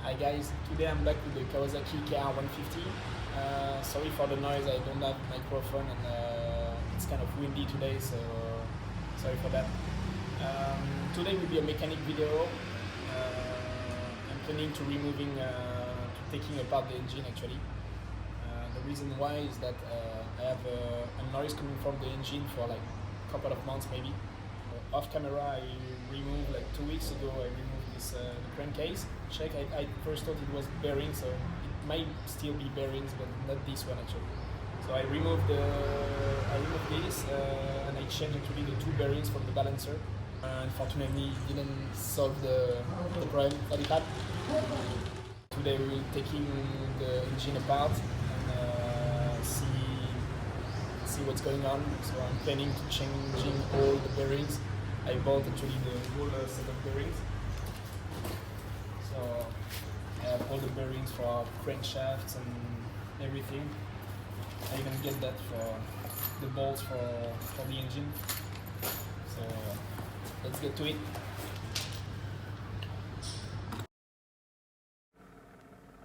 Hi guys, today I'm back with the Kawasaki KR150. Sorry for the noise, I don't have microphone and it's kind of windy today, so sorry for that. Today will be a mechanic video. I'm planning to taking apart the engine actually. The reason why is that I have a noise coming from the engine for like a couple of months maybe. Off camera, I removed like 2 weeks ago. I removed this the crankcase. Check. I first thought it was bearings, so it might still be bearings, but not this one actually. So I removed this and I changed actually the 2 bearings from the balancer. Unfortunately, it didn't solve the problem that it had. Today we will taking the engine apart and see what's going on. So I'm planning to changing all the bearings. I bought actually the whole set of bearings. So I have all the bearings for crankshafts and everything. I even get that for the bolts for the engine. So let's get to it.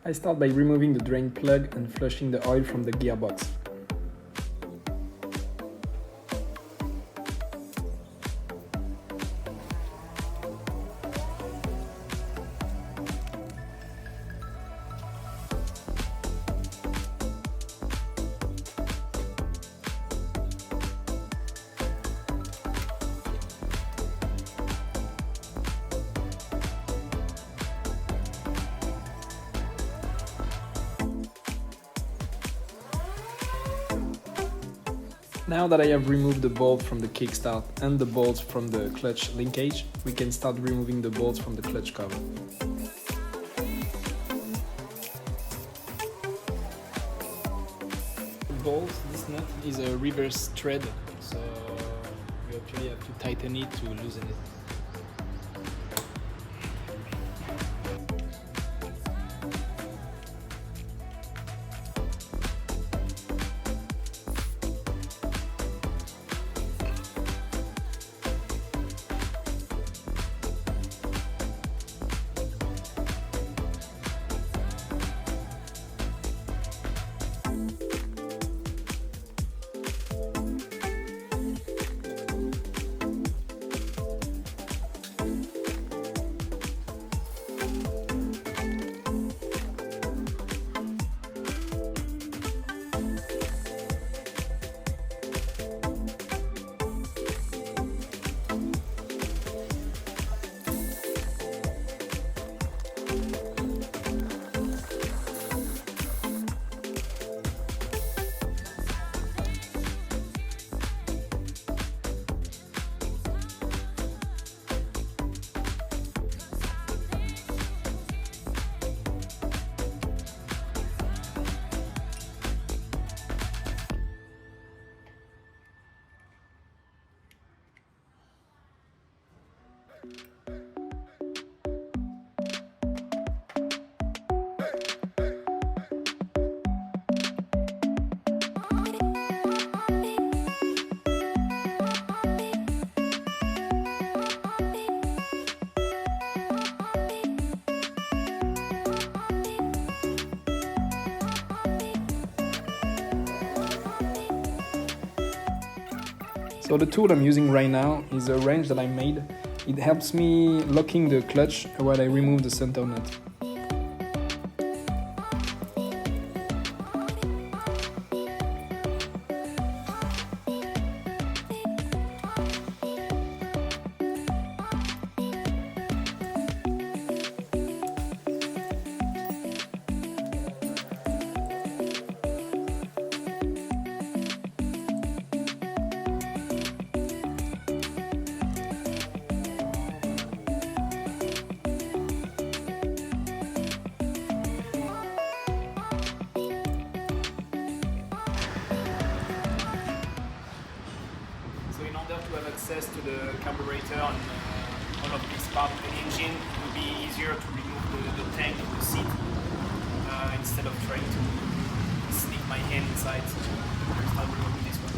I start by removing the drain plug and flushing the oil from the gearbox. Now that I have removed the bolt from the kickstart and the bolts from the clutch linkage, we can start removing the bolts from the clutch cover. The bolt, this nut is a reverse thread, so we actually have to tighten it to loosen it. So the tool I'm using right now is a wrench that I made. It helps me locking the clutch while I remove the center nut. To have access to the carburetor and all of these parts of the engine, it would be easier to remove the tank of the seat instead of trying to sneak my hand inside. So I'll start removing this one.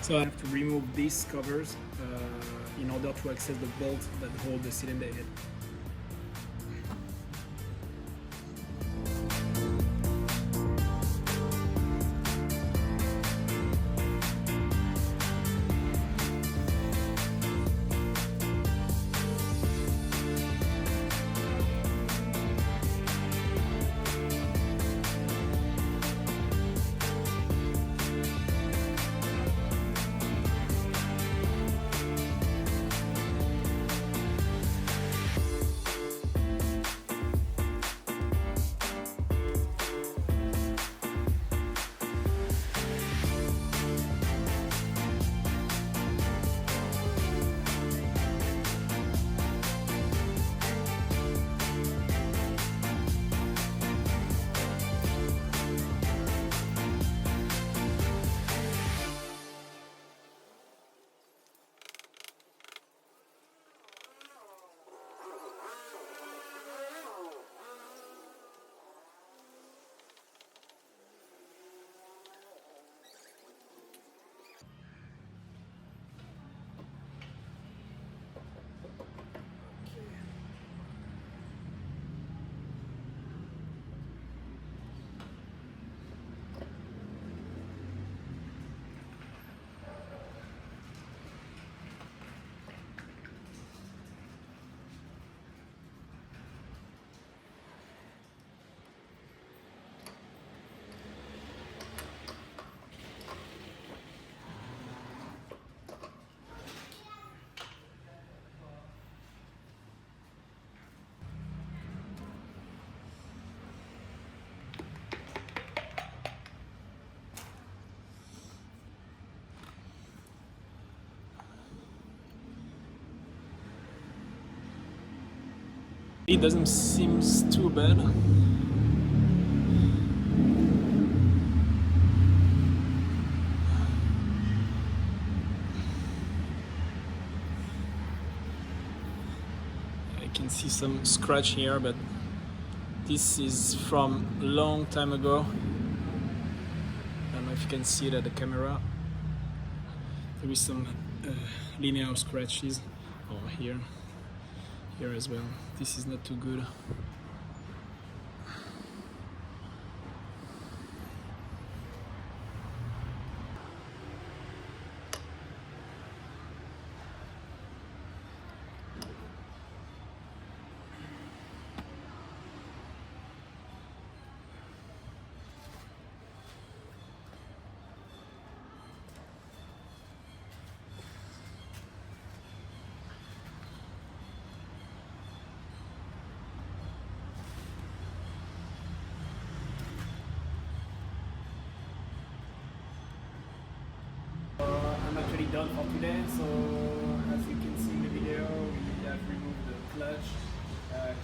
So I have to remove these covers in order to access the bolt that hold the cylinder head. It doesn't seem too bad. I can see some scratch here, but this is from a long time ago. I don't know if you can see it at the camera. There is some linear scratches here as well. This is not too good. I'm actually done for today, so as you can see in the video, we have removed the clutch,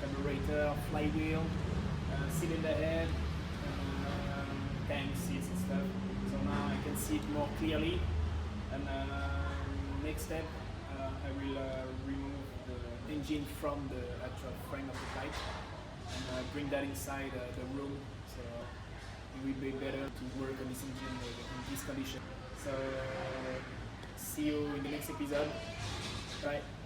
carburetor, flywheel, cylinder head, tank seats and stuff. So now I can see it more clearly, and next step I will remove the engine from the actual frame of the bike and bring that inside the room, so it will be better to work on this engine in this condition. So see you in the next episode. Bye.